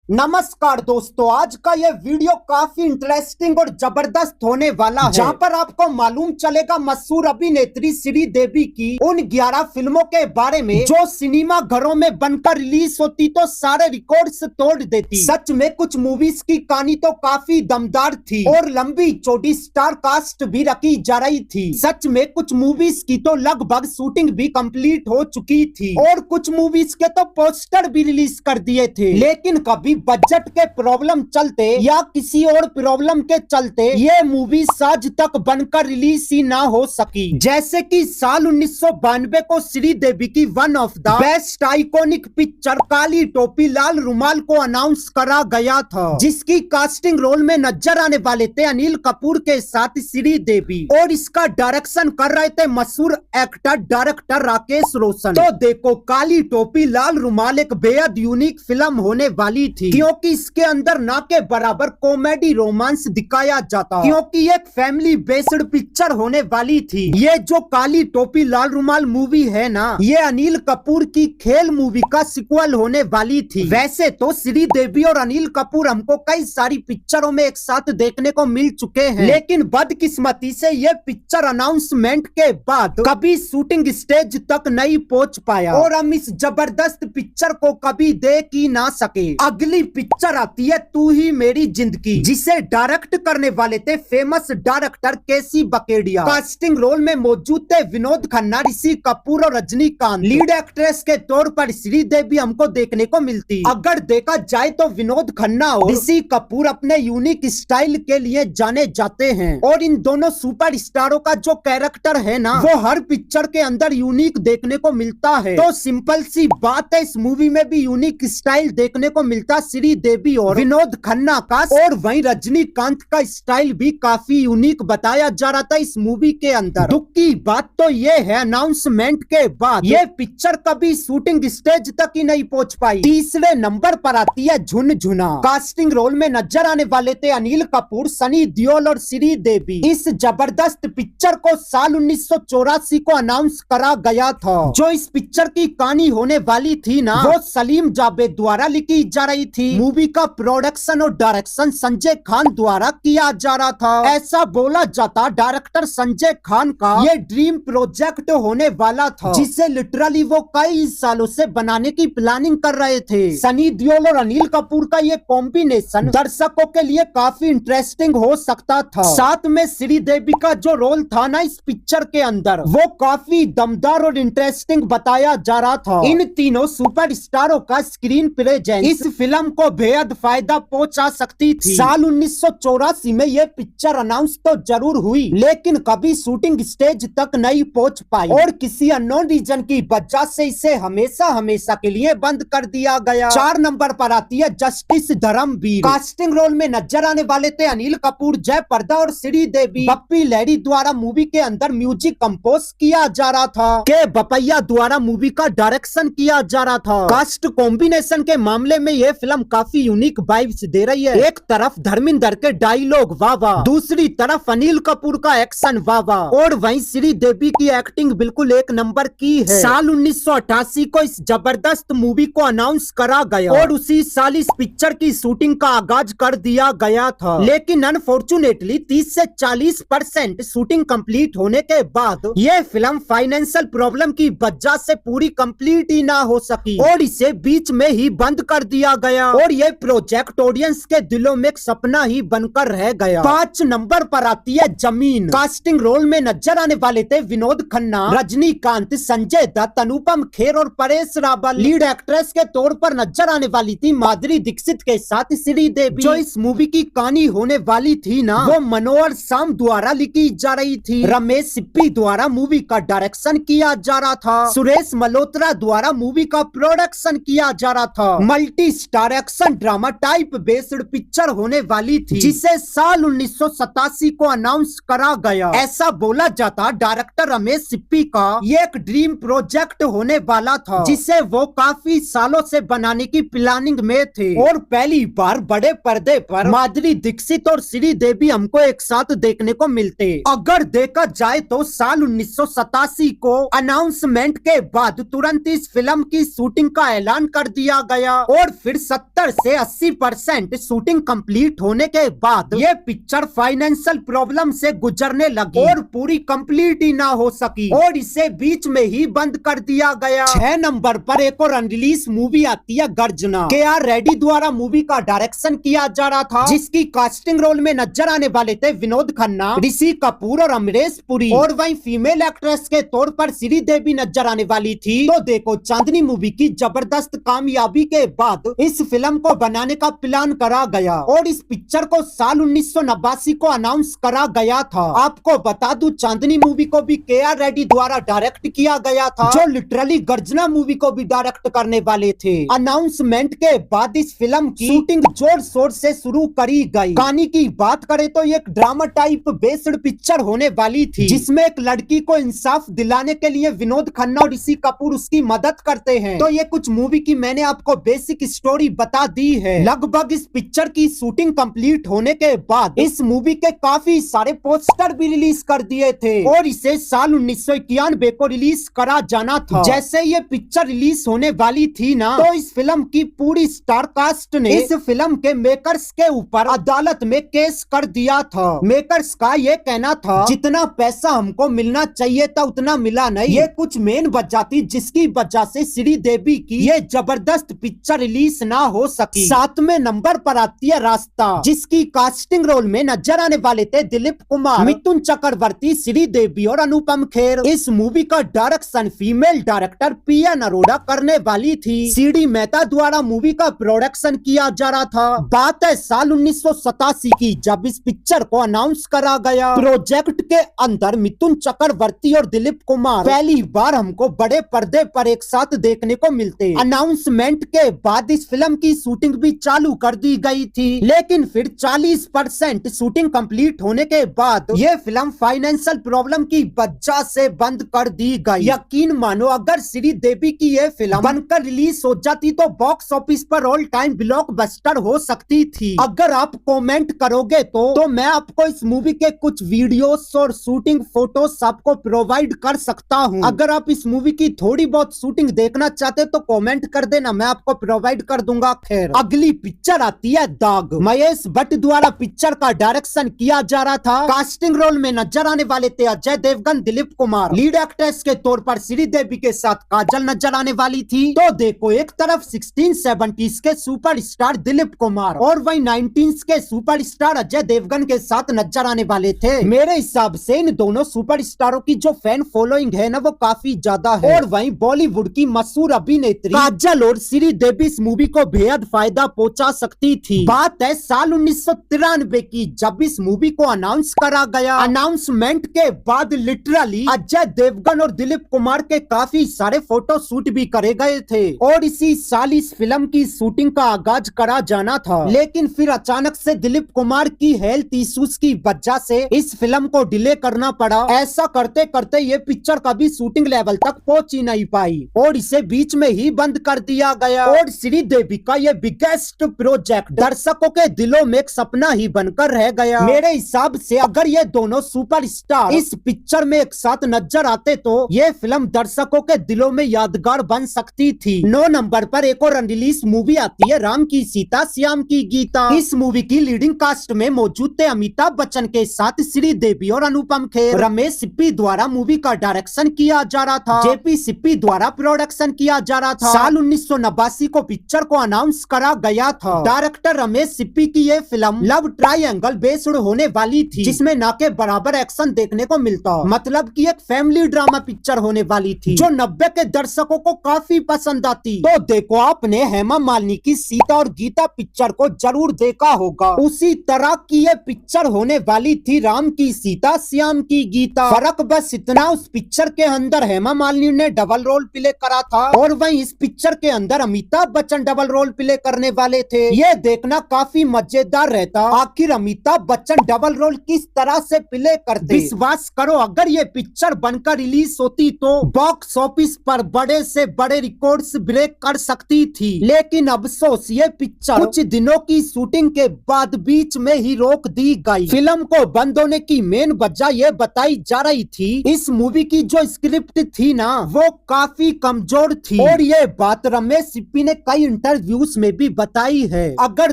नमस्कार दोस्तों, आज का ये वीडियो काफी इंटरेस्टिंग और जबरदस्त होने वाला है, जहां पर आपको मालूम चलेगा मशहूर अभिनेत्री श्रीदेवी की उन 11 फिल्मों के बारे में जो सिनेमा घरों में बनकर रिलीज होती तो सारे रिकॉर्ड्स तोड़ देती। सच में कुछ मूवीज की कहानी तो काफी दमदार थी और लंबी चौड़ी स्टार कास्ट भी रखी जा रही थी। सच में कुछ मूवीज की तो लगभग शूटिंग भी कंप्लीट हो चुकी थी और कुछ मूवीज के तो पोस्टर भी रिलीज कर दिए थे, लेकिन कभी बजट के प्रॉब्लम चलते या किसी और प्रॉब्लम के चलते ये मूवी आज तक बनकर रिलीज ही ना हो सकी। जैसे कि साल 1992 को श्रीदेवी की one of the best iconic picture Kali Topi Lal रुमाल को अनाउंस करा गया था, जिसकी कास्टिंग रोल में नजर आने वाले थे अनिल कपूर के साथ श्रीदेवी और इसका डायरेक्शन कर रहे थे मशहूर एक्टर डायरेक्टर राकेश रोशन। तो देखो, काली टोपी लाल रुमाल एक बेहद यूनिक फिल्म होने वाली थी, क्योंकि इसके अंदर ना के बराबर कॉमेडी रोमांस दिखाया जाता, क्योंकि एक फैमिली बेस्ड पिक्चर होने वाली थी। ये जो काली टोपी लाल रुमाल मूवी है ना, ये अनिल कपूर की खेल मूवी का सिक्वल होने वाली थी। वैसे तो श्रीदेवी और अनिल कपूर हमको कई सारी पिक्चरों में एक साथ देखने को मिल चुके हैं, लेकिन बदकिस्मती से ये पिक्चर अनाउंसमेंट के बाद कभी शूटिंग स्टेज तक नहीं पहुंच पाया और हम इस जबरदस्त पिक्चर को कभी देख ही ना सके। अगली पिक्चर आती है तू ही मेरी जिंदगी, जिसे डायरेक्ट करने वाले थे फेमस डायरेक्टर केसी बकेडिया। कास्टिंग रोल में मौजूद थे विनोद खन्ना, ऋषि कपूर और रजनीकांत। लीड एक्ट्रेस के तौर पर श्रीदेवी हमको देखने को मिलती। अगर देखा जाए तो विनोद खन्ना और ऋषि कपूर अपने यूनिक स्टाइल के लिए जाने जाते हैं और इन दोनों सुपर स्टारों का जो कैरेक्टर है ना, वो हर पिक्चर के अंदर यूनिक देखने को मिलता है। तो सिंपल सी बात है, इस मूवी में भी यूनिक स्टाइल देखने को मिलता श्रीदेवी और विनोद खन्ना का, और वहीं रजनीकांत का स्टाइल भी काफी यूनिक बताया जा रहा था इस मूवी के अंदर। दुख की बात तो ये है, अनाउंसमेंट के बाद ये पिक्चर कभी शूटिंग स्टेज तक ही नहीं पहुंच पाई। तीसरे नंबर पर आती है झुनझुना। कास्टिंग रोल में नजर आने वाले थे अनिल कपूर, सनी देओल और श्रीदेवी। इस जबरदस्त पिक्चर को साल 1984 को अनाउंस करा गया था। जो इस पिक्चर की कहानी होने वाली थी ना, वो सलीम जावेद द्वारा लिखी जा रही थी। मूवी का प्रोडक्शन और डायरेक्शन संजय खान द्वारा किया जा रहा था। ऐसा बोला जाता डायरेक्टर संजय खान का ये ड्रीम प्रोजेक्ट होने वाला था, जिसे लिटरली वो कई सालों से बनाने की प्लानिंग कर रहे थे। सनी देओल और अनिल कपूर का ये कॉम्बिनेशन दर्शकों के लिए काफी इंटरेस्टिंग हो सकता था। साथ में श्रीदेवी का जो रोल था ना इस पिक्चर के अंदर, वो काफी दमदार और इंटरेस्टिंग बताया जा रहा था। इन तीनों सुपर स्टारों का स्क्रीन प्रेजेंस इस फिल्म को बेहद फायदा पहुंचा सकती थी। साल 1984 में यह पिक्चर अनाउंस तो जरूर हुई, लेकिन कभी शूटिंग स्टेज तक नहीं पहुंच पाई और किसी अननोन रीजन की वजह से इसे हमेशा हमेशा के लिए बंद कर दिया गया। 4 नंबर पर आती है जस्टिस धर्मवीर। कास्टिंग रोल में नजर आने वाले थे अनिल कपूर, जय पर्दा और श्रीदेवी। बप्पी लहरी द्वारा मूवी के अंदर म्यूजिक कंपोज किया जा रहा था, के बपैया द्वारा मूवी का डायरेक्शन किया जा रहा था। कास्ट कॉम्बिनेशन के मामले में यह फिल्म काफी यूनिक वाइब्स दे रही है। एक तरफ धर्मेंद्र के डायलॉग वाह वाह, दूसरी तरफ अनिल कपूर का एक्शन वाह वाह, और वहीं श्रीदेवी की एक्टिंग बिल्कुल एक नंबर की है। साल 1988 को इस जबरदस्त मूवी को अनाउंस करा गया और उसी साल इस पिक्चर की शूटिंग का आगाज कर दिया गया था, लेकिन अनफॉर्चुनेटली 30 से 40% शूटिंग कंप्लीट होने के बाद यह फिल्म फाइनेंशियल प्रॉब्लम की वजह से पूरी कंप्लीट ही ना हो सकी और इसे बीच में ही बंद कर दिया गया और ये प्रोजेक्ट ऑडियंस के दिलों में एक सपना ही बनकर रह गया। 5 नंबर पर आती है जमीन। कास्टिंग रोल में नजर आने वाले थे विनोद खन्ना, रजनीकांत, संजय दत्त, अनुपम खेर और परेश रावल। लीड एक्ट्रेस के तौर पर नजर आने वाली थी माधुरी दीक्षित के साथ श्रीदेवी। जो इस मूवी की कहानी होने वाली थी ना, वो मनोहर शाम द्वारा लिखी जा रही थी। रमेश सिप्पी द्वारा मूवी का डायरेक्शन किया जा रहा था। सुरेश मल्होत्रा द्वारा मूवी का प्रोडक्शन किया जा रहा था। Multi star action drama type based picture होने वाली थी, जिसे साल 1987 को अनाउंस करा गया। ऐसा बोला जाता डायरेक्टर रमेश सिप्पी का ये एक ड्रीम प्रोजेक्ट होने वाला था, जिसे वो काफी सालों से बनाने की प्लानिंग में थे और पहली बार बड़े पर्दे पर माधुरी दीक्षित और श्रीदेवी हमको एक साथ देखने को मिलते। अगर देखा जाए तो साल 1987 को अनाउंसमेंट के बाद तुरंत इस फिल्म की शूटिंग का ऐलान कर दिया गया और फिर 70 से 80% शूटिंग कंप्लीट होने के बाद ये पिक्चर फाइनेंशियल प्रॉब्लम से गुजरने लगी और पूरी कंप्लीट ही ना हो सकी और इसे बीच में ही बंद कर दिया गया। 6 नंबर पर एक और अनरिलीज मूवी आती है गर्जना। के.आर. रेड्डी द्वारा मूवी का डायरेक्शन किया जा रहा था, जिसकी कास्टिंग रोल में नजर आने वाले थे विनोद खन्ना, ऋषि कपूर और अमरीश पुरी, और वहीं फीमेल एक्ट्रेस के तौर पर श्रीदेवी नजर आने वाली थी। तो देखो, चांदनी मूवी की जबरदस्त कामयाबी के बाद इस फिल्म को बनाने का प्लान करा गया और इस पिक्चर को साल 1989 को अनाउंस करा गया था। आपको बता दूं, चांदनी मूवी को भी के.आर. रेड्डी द्वारा डायरेक्ट किया गया था, जो लिटरली गर्जना मूवी को भी डायरेक्ट करने वाले थे। अनाउंसमेंट के बाद इस फिल्म की शूटिंग जोर शोर से शुरू करी गई। कहानी की बात करें तो एक ड्रामा टाइप बेस्ड पिक्चर होने वाली थी, जिसमें एक लड़की को इंसाफ दिलाने के लिए विनोद खन्ना और ऋषि कपूर उसकी मदद करते हैं। तो ये कुछ मूवी की मैंने आपको बेसिक स्टोरी बता दी है। लगभग इस पिक्चर की शूटिंग कंप्लीट होने के बाद इस मूवी के काफी सारे पोस्टर भी रिलीज कर दिए थे और इसे साल 1991 को रिलीज करा जाना था। जैसे ये पिक्चर रिलीज होने वाली थी ना, तो इस फिल्म की पूरी स्टार कास्ट ने इस फिल्म के मेकर्स के ऊपर अदालत में केस कर दिया था। मेकर्स का ये कहना था, जितना पैसा हमको मिलना चाहिए था उतना मिला नहीं। ये कुछ मेन वजह थी जिसकी वजह से श्रीदेवी की ये जबरदस्त पिक्चर रिलीज ना हो सकी। 7वें नंबर पर आती है रास्ता, जिसकी कास्टिंग रोल में नजर आने वाले थे दिलीप कुमार, मिथुन चक्रवर्ती, श्रीदेवी और अनुपम खेर। इस मूवी का direction female director PN. Arora करने वाली थी। सी.डी. मेहता द्वारा मूवी का प्रोडक्शन किया जा रहा था। बात है साल 1987 की, जब इस पिक्चर को अनाउंस करा गया। प्रोजेक्ट के अंदर मिथुन चक्रवर्ती और दिलीप कुमार पहली बार हमको बड़े पर्दे पर एक साथ देखने को मिलते। अनाउंसमेंट के बाद इस फिल्म की शूटिंग भी चालू कर दी गई थी, लेकिन फिर 40% शूटिंग कंप्लीट होने के बाद ये फिल्म फाइनेंशियल प्रॉब्लम की वजह से बंद कर दी गई। यकीन मानो, अगर श्रीदेवी की ये फिल्म बनकर रिलीज हो जाती तो बॉक्स ऑफिस पर ऑल टाइम ब्लॉकबस्टर हो सकती थी। अगर आप कमेंट करोगे तो मैं आपको इस मूवी के कुछ वीडियोस और शूटिंग फोटोज आपको प्रोवाइड कर सकता हूँ। अगर आप इस मूवी की थोड़ी बहुत शूटिंग देखना चाहते तो कमेंट कर देना, मैं आपको प्रोवाइड कर दूंगा। खैर, अगली पिक्चर आती है दाग। महेश भट्ट द्वारा पिक्चर का डायरेक्शन किया जा रहा था। कास्टिंग रोल में नजर आने वाले थे अजय देवगन, दिलीप कुमार, लीड एक्ट्रेस के तौर पर श्रीदेवी के साथ काजल नजर आने वाली थी। तो देखो, एक तरफ 1670s के सुपरस्टार दिलीप कुमार और वहीं 19s के सुपरस्टार अजय देवगन के साथ नजर आने वाले थे। मेरे हिसाब से इन दोनों सुपरस्टारों की जो फैन फॉलोइंग है ना, वो काफी ज्यादा है। और वहीं बॉलीवुड की मशहूर अभिनेत्री काजल और श्रीदेवी इस मूवी को बेहद फायदा पहुंचा सकती थी। बात है साल 1993 की, जब इस मूवी को अनाउंस करा गया। अनाउंसमेंट के बाद लिटरली अजय देवगन और दिलीप कुमार के काफी सारे फोटो शूट भी करे गए थे और इसी साल इस फिल्म की शूटिंग का आगाज करा जाना था। लेकिन फिर अचानक से दिलीप कुमार की हेल्थ इश्यूज की वजह से इस फिल्म को डिले करना पड़ा। ऐसा करते करते ये पिक्चर कभी शूटिंग लेवल तक पहुंच ही नहीं पाई और इसे बीच में ही बंद कर दिया गया। और श्रीदेवी का ये बिगेस्ट प्रोजेक्ट दर्शकों के दिलों में एक सपना ही बनकर रह गया। मेरे हिसाब से अगर ये दोनों सुपरस्टार इस पिक्चर में एक साथ नजर आते तो ये फिल्म दर्शकों के दिलों में यादगार बन सकती थी। 9 नंबर पर एक और अनरिलीज मूवी आती है राम की सीता श्याम की गीता। इस मूवी की लीडिंग कास्ट में मौजूद थे अमिताभ बच्चन के साथ श्रीदेवी और अनुपम खेर। रमेश सिप्पी द्वारा मूवी का डायरेक्शन किया जा रहा था। जेपी सिप्पी द्वारा प्रोडक्शन किया जा रहा था। साल 1989 को पिक्चर को अनाउंस करा गया था। डायरेक्टर रमेश सिप्पी की ये फिल्म लव ट्रायंगल बेस्ड होने वाली थी, जिसमें ना के बराबर एक्शन देखने को मिलता, मतलब कि एक फैमिली ड्रामा पिक्चर होने वाली थी जो 90 के दर्शकों को काफी पसंद आती। तो देखो, आपने हेमा मालिनी की सीता और गीता पिक्चर को जरूर देखा होगा, उसी तरह की ये पिक्चर होने वाली थी राम की सीता श्याम की गीता। फर्क बस इतना, उस पिक्चर के अंदर हेमा मालिनी ने डबल रोल प्ले करा था और वहीं इस पिक्चर के अंदर Amitabh Bachchan double role play करने वाले थे। ये देखना काफी मजेदार रहता, आखिर अमिताभ बच्चन डबल रोल किस तरह से प्ले करते। विश्वास करो, अगर ये पिक्चर बनकर रिलीज होती तो बॉक्स ऑफिस पर बड़े से बड़े रिकॉर्ड्स ब्रेक कर सकती थी। लेकिन अफसोस, ये पिक्चर कुछ दिनों की शूटिंग के बाद बीच में ही रोक दी गई। फिल्म को बंद होने की मेन वजह ये बताई जा रही थी, इस मूवी की जो स्क्रिप्ट थी ना, वो काफी कमजोर थी। और ये बात रमेश सिप्पी ने कई इंटरव्यू इंटरव्यूज में भी बताई है। अगर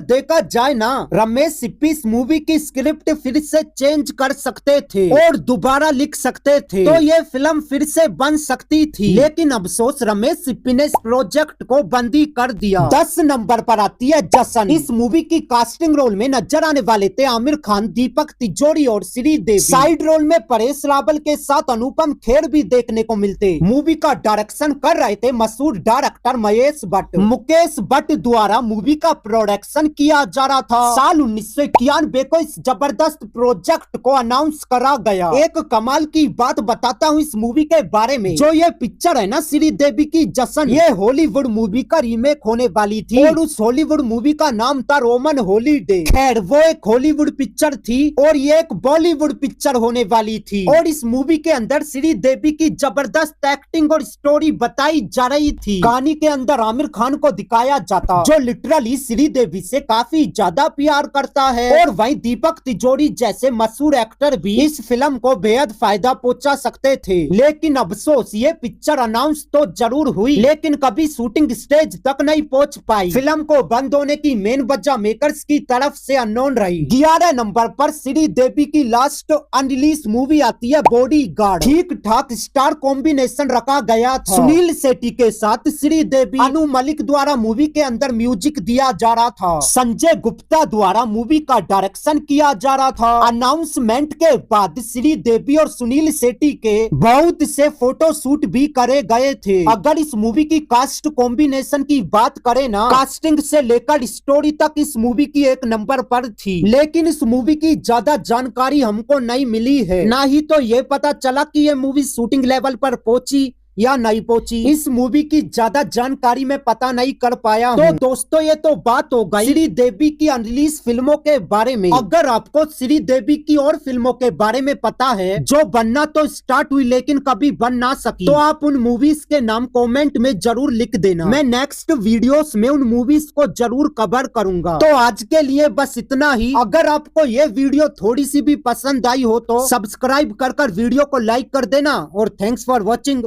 देखा जाए ना, रमेश सिप्पी इस मूवी की स्क्रिप्ट फिर से चेंज कर सकते थे और दोबारा लिख सकते थे, तो ये फिल्म फिर से बन सकती थी। लेकिन अफसोस रमेश सिप्पी ने इस प्रोजेक्ट को बंदी कर दिया। 10 नंबर पर आती है जशन। इस मूवी की कास्टिंग रोल में नजर आने वाले थे आमिर खान, दीपक तिजोरी और श्रीदेवी। साइड रोल में परेश रावल के साथ अनुपम खेर भी देखने को मिलते। मूवी का डायरेक्शन कर रहे थे मशहूर डायरेक्टर महेश भट्ट। मुकेश भट्ट द्वारा मूवी का प्रोडक्शन किया जा रहा था। साल 1991 को इस जबरदस्त प्रोजेक्ट को अनाउंस करा गया। एक कमाल की बात बताता हूँ इस मूवी के बारे में। जो ये पिक्चर है ना श्रीदेवी की जशन, ये हॉलीवुड मूवी का रीमेक होने वाली थी और उस हॉलीवुड मूवी का नाम था रोमन हॉलीडे। खैर वो एक हॉलीवुड पिक्चर थी और ये एक बॉलीवुड पिक्चर होने वाली थी। और इस मूवी के अंदर श्रीदेवी की जबरदस्त एक्टिंग और स्टोरी बताई जा रही थी। कहानी के अंदर आमिर खान को दिखाया जाता, जो लिटरली श्रीदेवी से काफी ज्यादा प्यार करता है। और वहीं दीपक तिजोरी जैसे मशहूर एक्टर भी इस फिल्म को बेहद फायदा पहुंचा सकते थे। लेकिन अफसोस ये पिक्चर अनाउंस तो जरूर हुई, लेकिन कभी शूटिंग स्टेज तक नहीं पहुंच पाई। फिल्म को बंद होने की मेन वजह मेकर्स की तरफ से अननोन रही। 11 नंबर पर श्रीदेवी की लास्ट अनरिलीज मूवी आती है बॉडीगार्ड। ठीक ठाक स्टार कॉम्बिनेशन रखा गया था। सुनील शेट्टी के साथ श्रीदेवी, अनु मलिक द्वारा मूवी के अंदर म्यूजिक दिया जा रहा था। संजय गुप्ता द्वारा मूवी का डायरेक्शन किया जा रहा था। अनाउंसमेंट के बाद श्रीदेवी और सुनील शेट्टी के बहुत से फोटो शूट भी करे गए थे। अगर इस मूवी की कास्ट कॉम्बिनेशन की बात करें ना, कास्टिंग से लेकर स्टोरी तक इस मूवी की एक नंबर पर थी। लेकिन इस मूवी की ज्यादा जानकारी हमको नहीं मिली है, ना ही तो ये पता चला कि ये मूवी शूटिंग लेवल पर पहुंची या नहीं पहुंची। इस मूवी की ज्यादा जानकारी मैं पता नहीं कर पाया। तो दोस्तों ये तो बात हो गई श्रीदेवी की अनरिलीज फिल्मों के बारे में। अगर आपको श्रीदेवी की और फिल्मों के बारे में पता है जो बनना तो स्टार्ट हुई लेकिन कभी बन ना सकी, तो आप उन मूवीज के नाम कमेंट में जरूर लिख देना। मैं नेक्स्ट वीडियोस में उन मूवीज को जरूर कवर करूंगा। तो आज के लिए बस इतना ही। अगर आपको ये वीडियो थोड़ी सी भी पसंद आई हो तो सब्सक्राइब कर वीडियो को लाइक कर देना। और थैंक्स फॉर वॉचिंग।